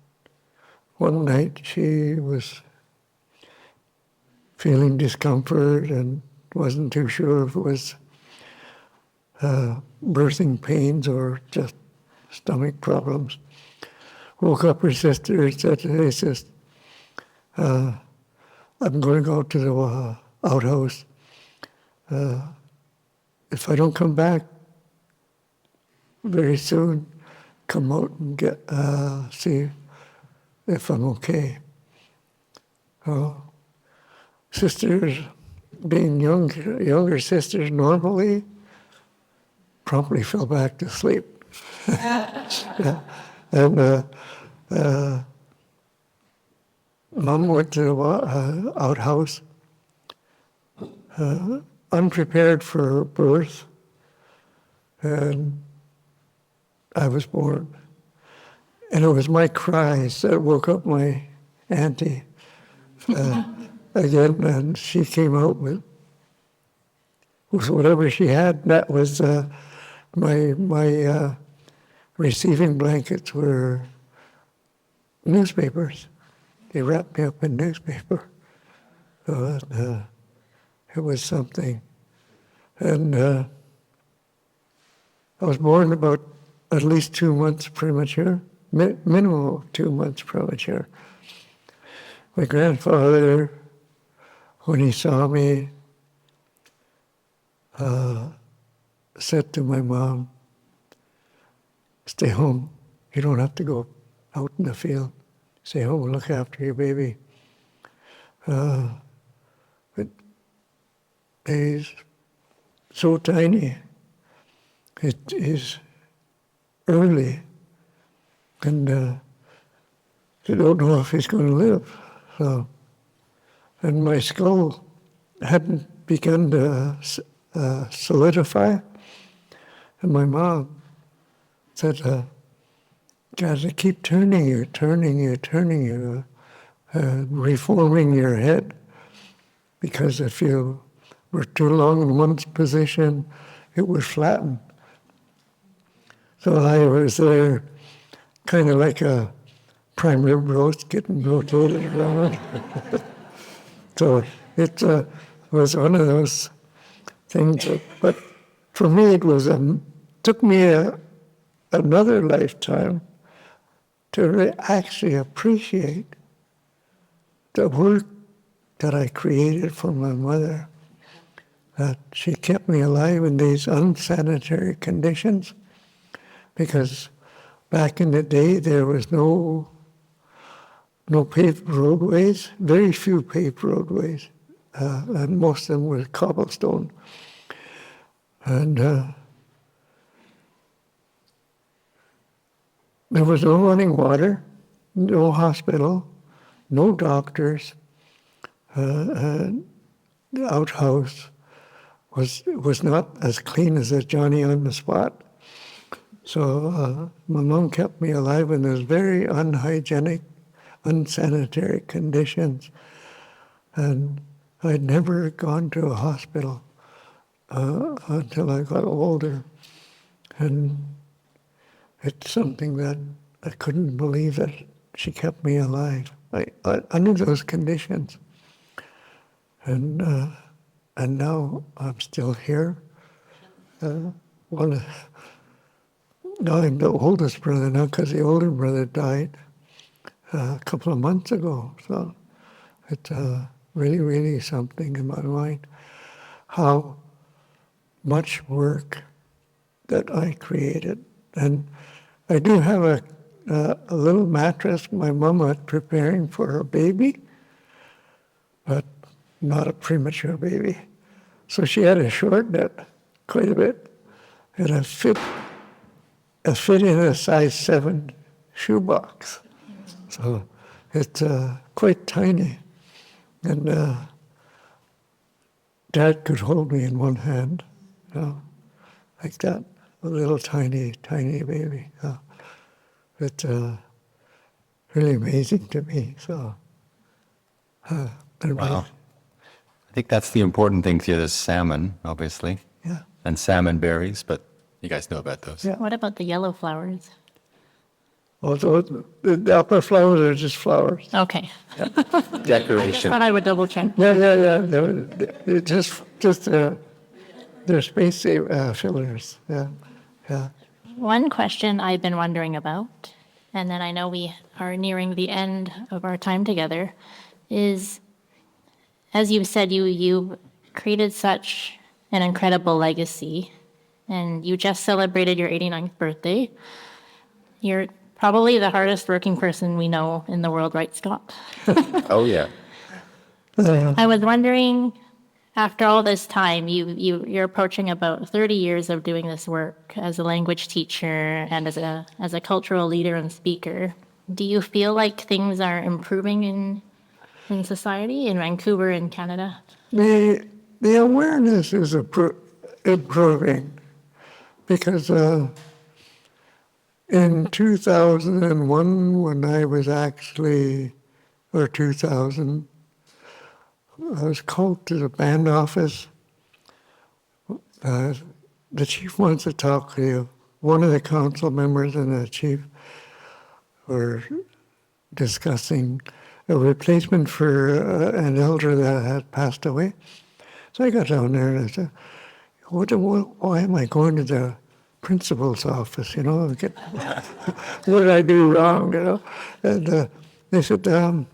one night she was feeling discomfort and wasn't too sure if it was birthing pains or just stomach problems. Woke up her sister and said, "Hey, sis, I'm going to go to the outhouse. If I don't come back very soon, come out and see if I'm okay." Sisters, being younger sisters normally, promptly fell back to sleep. Yeah. And Mom went to the outhouse, unprepared for birth, and I was born. And it was my cries that woke up my auntie again, and she came out with whatever she had. That was my receiving blankets were newspapers. They wrapped me up in newspaper. So it was something. And I was born about at least 2 months premature, minimum of 2 months premature. My grandfather, when he saw me, said to my mom, "Stay home. You don't have to go out in the field. Stay home and look after your baby." But he's so tiny. It is early, and you don't know if he's going to live. So, and my skull hadn't begun to solidify, and my mom said, "Gotta keep turning you, reforming your head, because if you were too long in one position, it would flatten." So I was there, kind of like a prime rib roast getting rotated around. So it was one of those things. But for me, took me another lifetime to actually appreciate the work that I created for my mother. That she kept me alive in these unsanitary conditions, because back in the day there was no paved roadways, very few paved roadways, and most of them were cobblestone. And there was no running water, no hospital, no doctors. The outhouse was not as clean as a Johnny on the spot. So my mom kept me alive in those very unhygienic, unsanitary conditions. And I'd never gone to a hospital until I got older. And it's something that I couldn't believe that she kept me alive under those conditions. And now I'm still here. Now I'm the oldest brother now, because the older brother died a couple of months ago. So it's really, really something in my mind, how much work that I created. And I do have a little mattress my mom was preparing for her baby, but not a premature baby. So she had to shorten it quite a bit, and it fit in a size 7 shoebox. So it's quite tiny. And Dad could hold me in one hand, like that, a little tiny, tiny baby. It's really amazing to me. So, Wow. I think that's the important thing here. There's salmon, obviously, yeah. and salmon berries, but you guys know about those. Yeah. What about the yellow flowers? Although the upper flowers are just flowers. Okay. Decoration. Thought I would double check. Yeah. They're just they're space fillers. Yeah. One question I've been wondering about, and then I know we are nearing the end of our time together, is, as you said, you created such an incredible legacy, and you just celebrated your 89th birthday. You're probably the hardest working person we know in the world, right, Scott? Oh, yeah. I was wondering, after all this time, you're approaching about 30 years of doing this work as a language teacher and as a cultural leader and speaker. Do you feel like things are improving in society, in Vancouver and Canada? The awareness is improving, because in 2001, when I was or 2000, I was called to the band office. The chief wants to talk to you. One of the council members and the chief were discussing a replacement for an elder that had passed away. So I got down there and I said, why am I going to the principal's office, what did I do wrong, And they said, I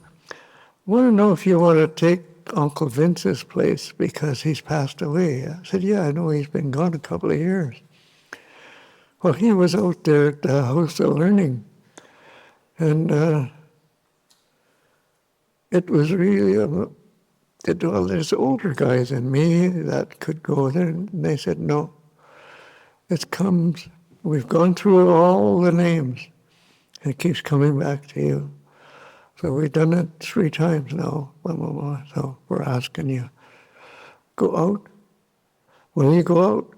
want to know if you want to take Uncle Vince's place because he's passed away. I said, yeah, I know he's been gone a couple of years. Well, he was out there at the House of Learning, and it was really, there's older guys than me that could go there, and they said, no, we've gone through all the names, and it keeps coming back to you. So we've done it 3 times now, so we're asking you, go out. Will you go out?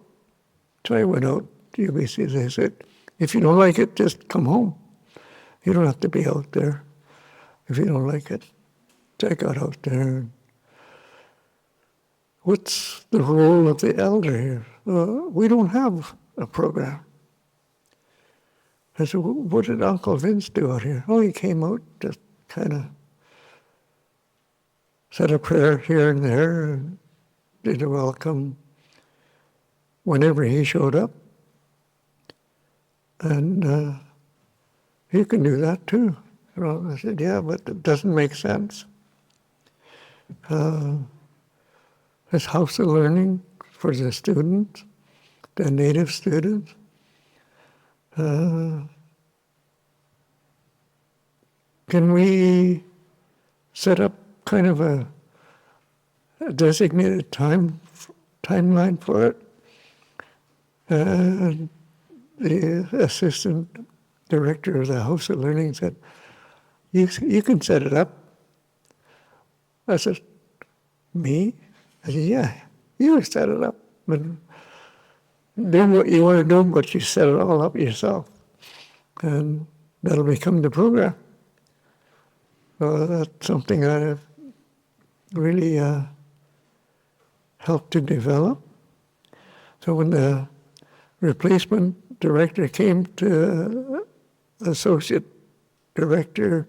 So I went out to UBC. They said, if you don't like it, just come home. You don't have to be out there if you don't like it. So I got out there. What's the role of the elder here? We don't have a program. I said, what did Uncle Vince do out here? Oh, he came out, just kind of said a prayer here and there, and did a welcome whenever he showed up. And you can do that too. I said, yeah, but it doesn't make sense. This House of Learning for the students, the native students. Can we set up kind of a designated timeline for it? And the assistant director of the House of Learning said, you can set it up. I said, me? I said, yeah, you set it up. But do what you want to do, but you set it all up yourself. And that'll become the program. So that's something that I've really helped to develop. So when the replacement director came to associate director,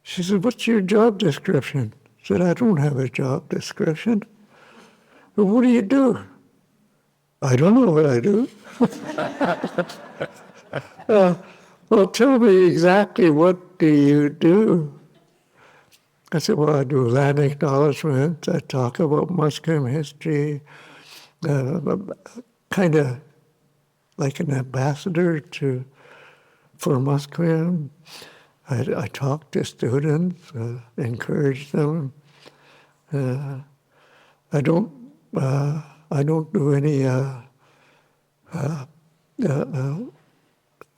she said, what's your job description? I said, I don't have a job description. Well, what do you do? I don't know what I do. Well, tell me exactly what do you do? I said, well, I do land acknowledgement. I talk about Musqueam history, kind of like an ambassador for Musqueam. I talk to students, encourage them. I don't do any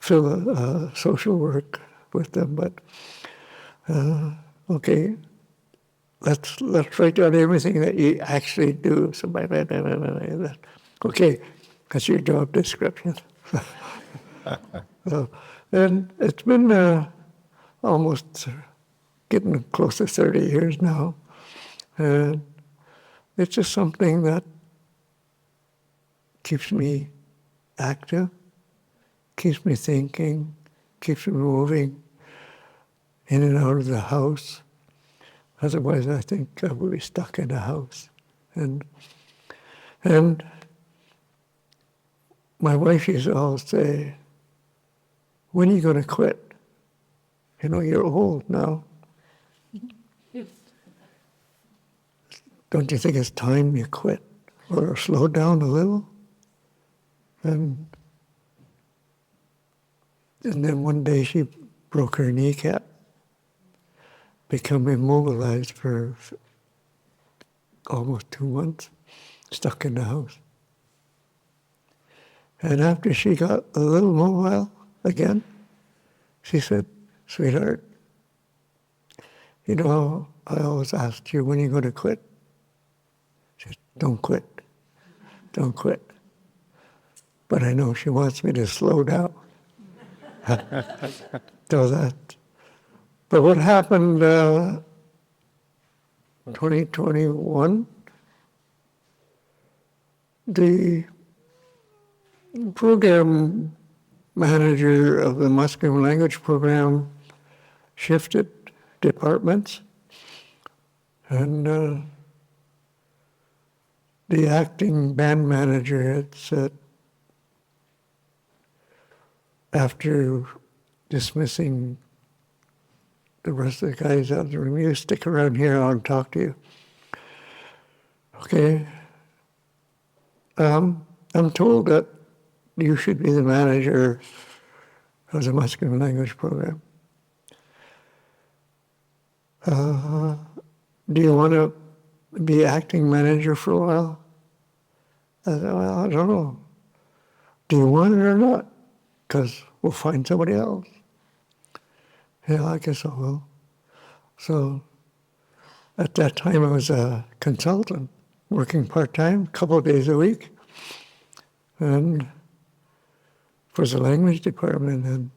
social work with them, but okay, let's write down everything that you actually do. So okay, that's your job description. And it's been almost getting close to 30 years now, and it's just something that keeps me active, keeps me thinking, keeps me moving in and out of the house. Otherwise, I think I would be stuck in the house. And my wife used to always say, when are you going to quit? You're old now. Don't you think it's time you quit or slow down a little? And then one day she broke her kneecap, become immobilized for almost 2 months, stuck in the house. And after she got a little mobile again, she said, sweetheart, I always asked you, when are you going to quit? She said, don't quit. Don't quit. But I know she wants me to slow down. So that. But what happened 2021, the program manager of the Musqueam language program shifted departments, and the acting band manager had said, after dismissing the rest of the guys out of the room, you stick around here, I'll talk to you. Okay. I'm told that you should be the manager of the Musqueam language program. Do you want to be acting manager for a while? I said, well, I don't know. Do you want it or not? Because we'll find somebody else. Yeah, I guess I will. So at that time, I was a consultant, working part-time, a couple of days a week, and for the language department. And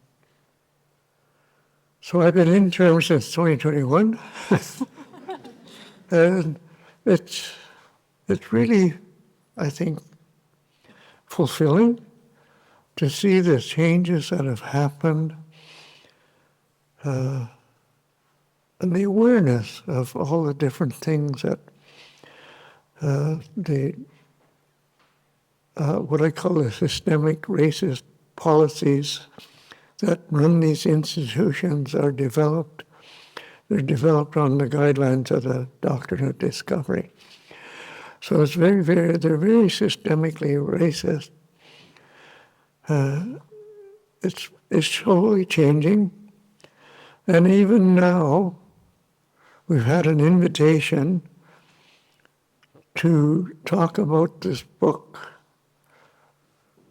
so I've been intern since 2021. And it's really, I think, fulfilling to see the changes that have happened, and the awareness of all the different things that what I call the systemic racist policies that run these institutions are developed. They're developed on the guidelines of the doctrine of discovery. So it's they're very systemically racist. It's slowly changing. And even now, we've had an invitation to talk about this book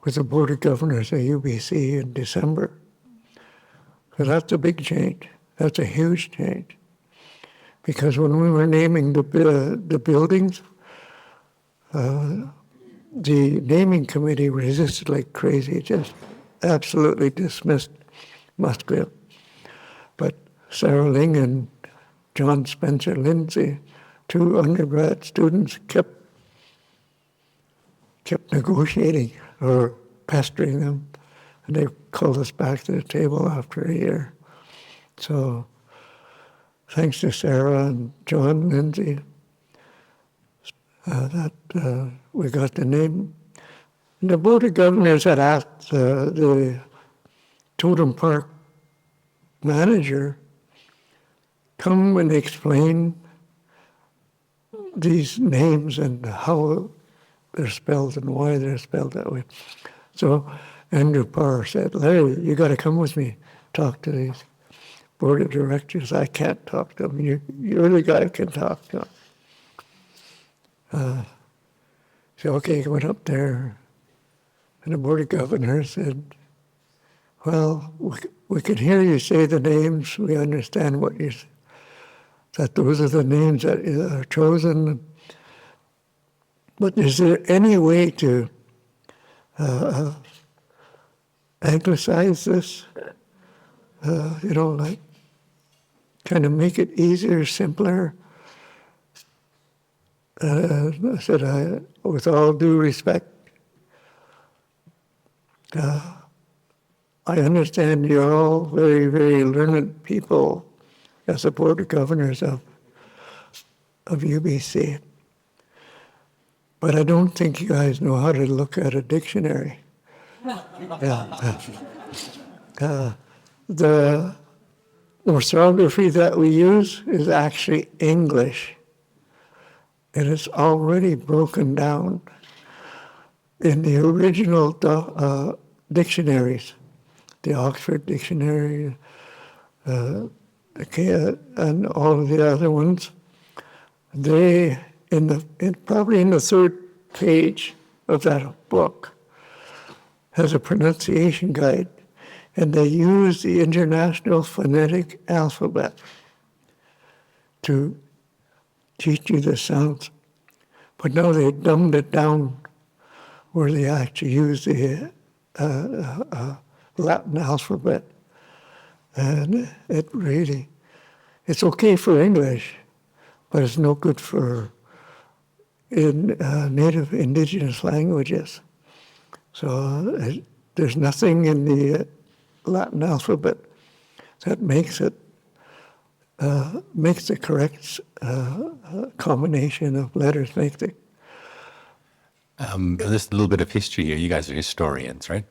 with the Board of Governors at UBC in December. So that's a big change. That's a huge change. Because when we were naming the buildings, the naming committee resisted like crazy, just absolutely dismissed Musqueam. But Sarah Ling and John Spencer Lindsay, two undergrad students, kept negotiating or pestering them, and they called us back to the table after a year. So thanks to Sarah and John Lindsay, we got the name. And the Board of Governors had asked the Totem Park manager come and explain these names and how they're spelled and why they're spelled that way. So Andrew Parr said, Larry, you got to come with me, talk to these board of directors. I can't talk to them. You're the guy who can talk to them. So, okay, he went up there, and the Board of Governors said, well, we can hear you say the names. We understand that those are the names that are chosen. But is there any way to anglicize this? Like kind of make it easier, simpler? I said, with all due respect, I understand you're all very, very learned people as a Board of Governors of UBC. But I don't think you guys know how to look at a dictionary. The orthography that we use is actually English. And it's already broken down in the original dictionaries, the Oxford Dictionary, and all of the other ones. They, probably in the third page of that book, has a pronunciation guide, and they use the International Phonetic Alphabet to teach you the sounds. But now they dumbed it down where they actually use the Latin alphabet. And it's okay for English, but it's no good for native Indigenous languages. So there's nothing in the Latin alphabet that makes it makes the correct combination of letters. There's a little bit of history here. You guys are historians, right?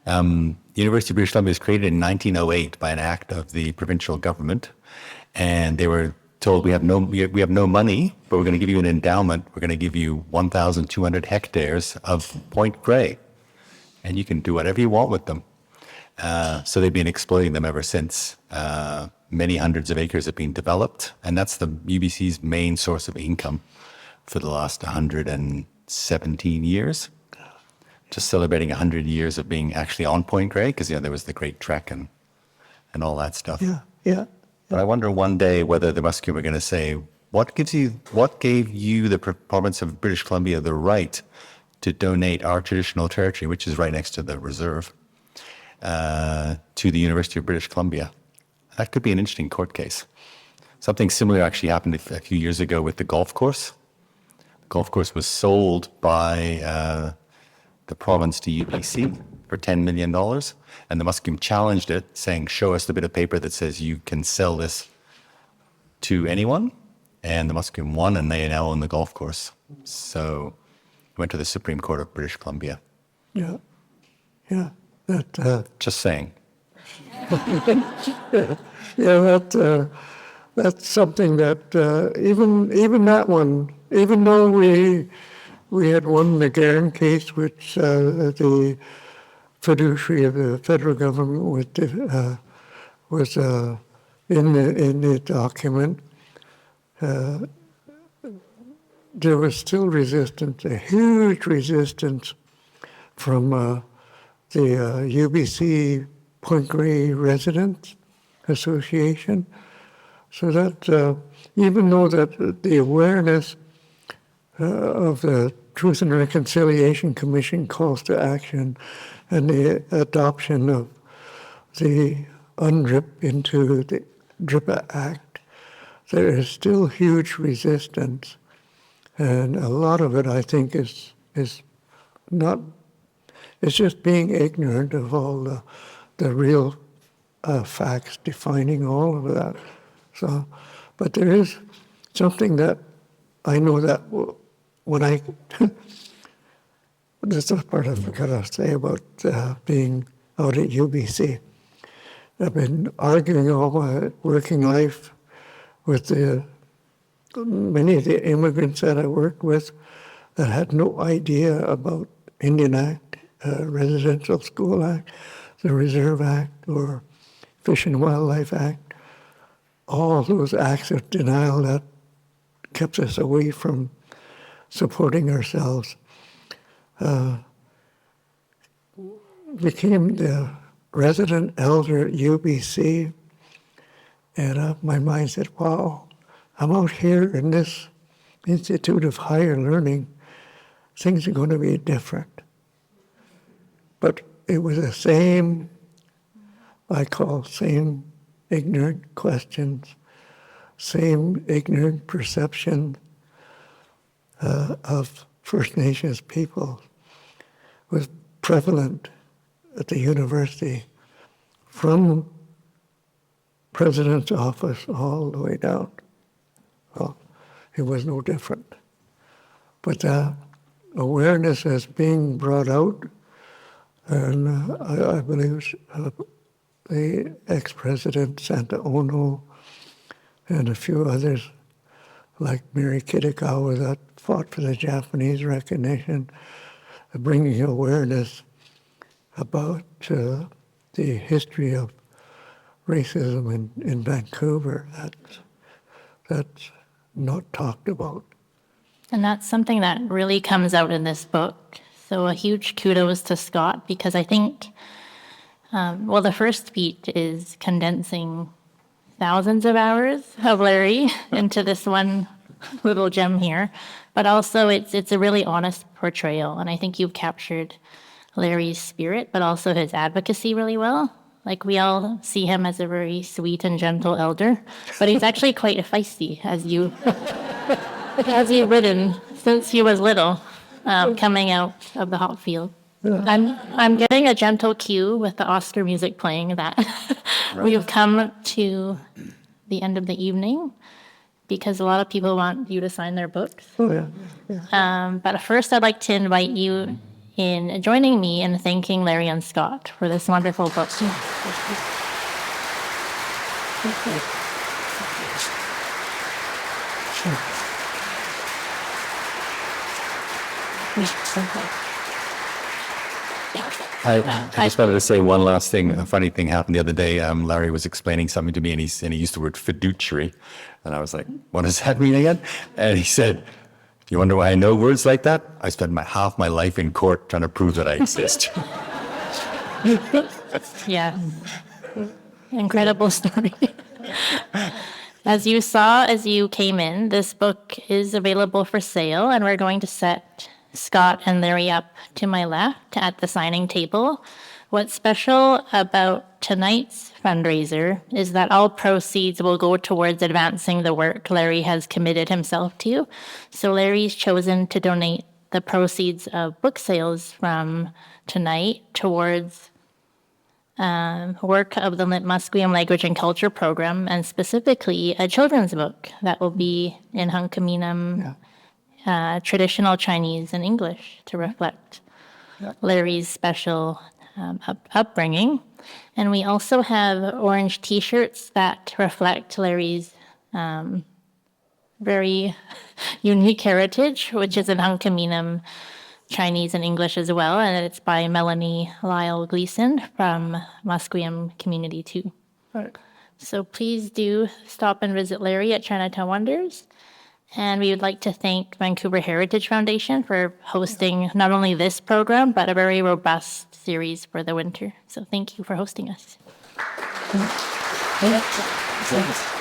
The University of British Columbia was created in 1908 by an act of the provincial government, and they were told we have no money, but we're going to give you an endowment. We're going to give you 1,200 hectares of Point Grey, and you can do whatever you want with them. So they've been exploiting them ever since. Many hundreds of acres have been developed, and that's the UBC's main source of income for the last 117 years. Just celebrating 100 years of being actually on Point Grey, because there was the Great Trek and all that stuff. Yeah. But I wonder one day whether the Musqueam are going to say, what gave you, the province of British Columbia, the right to donate our traditional territory, which is right next to the reserve, to the University of British Columbia? That could be an interesting court case. Something similar actually happened a few years ago with the golf course. The golf course was sold by the province to UBC for $10 million. And the Musqueam challenged it, saying, show us the bit of paper that says you can sell this to anyone. And the Musqueam won, and they now own the golf course. So it went to the Supreme Court of British Columbia. Yeah. Just saying. That's something that even that one, even though we had won the Guerin case, which the fiduciary of the federal government was in the document, there was still resistance, a huge resistance from the UBC Point Grey Residents Association. So that even though that the awareness of the Truth and Reconciliation Commission calls to action and the adoption of the UNDRIP into the DRIP Act, there is still huge resistance. And a lot of it, I think, is not, it's just being ignorant of all the real facts defining all of that. So, but there is something that I know that when I, this is part I forgot to say about being out at UBC. I've been arguing all my working life with many of the immigrants that I worked with that had no idea about Indian Act, Residential School Act, the Reserve Act, or Fish and Wildlife Act. All those acts of denial that kept us away from supporting ourselves. Became the resident elder at UBC, and my mind said, wow, I'm out here in this Institute of Higher Learning, things are going to be different. But it was the same, I call same ignorant questions, same ignorant perception of First Nations people was prevalent at the university from president's office all the way down. Well, it was no different. But awareness is being brought out, and I believe the ex-president Santa Ono and a few others like Mary Kitagawa that fought for the Japanese recognition, bringing awareness about the history of racism in Vancouver that's not talked about. And that's something that really comes out in this book. So a huge kudos to Scott, because I think, the first feat is condensing thousands of hours of Larry into this one little gem here. But also it's a really honest portrayal. And I think you've captured Larry's spirit, but also his advocacy really well. Like, we all see him as a very sweet and gentle elder, but he's actually quite feisty, as you've written since he was little, coming out of the hop field. Yeah. I'm getting a gentle cue with the Oscar music playing that we've come to the end of the evening because a lot of people want you to sign their books. Oh, yeah. But first, I'd like to invite you in joining me in thanking Larry and Scott for this wonderful book. I just wanted to say one last thing. A funny thing happened the other day. Larry was explaining something to me, and he used the word fiduciary, and I was like, "What does that mean again?" And he said, "Do you wonder why I know words like that? I spent half my life in court trying to prove that I exist." Yeah. Incredible story. As you saw as you came in, this book is available for sale, and we're going to set Scott and Larry up to my left at the signing table. What's special about tonight's fundraiser is that all proceeds will go towards advancing the work Larry has committed himself to. So Larry's chosen to donate the proceeds of book sales from tonight towards work of the Musqueam Language and Culture Program, and specifically a children's book that will be in Hunkaminam traditional Chinese and English to reflect Larry's special upbringing. And we also have orange T-shirts that reflect Larry's very unique heritage, which is in Hunkaminam Chinese and English as well, and it's by Melanie Lyle Gleason from Musqueam Community 2. Right. So please do stop and visit Larry at Chinatown Wonders. And we would like to thank Vancouver Heritage Foundation for hosting not only this program, but a very robust series for the winter. So thank you for hosting us. Thanks.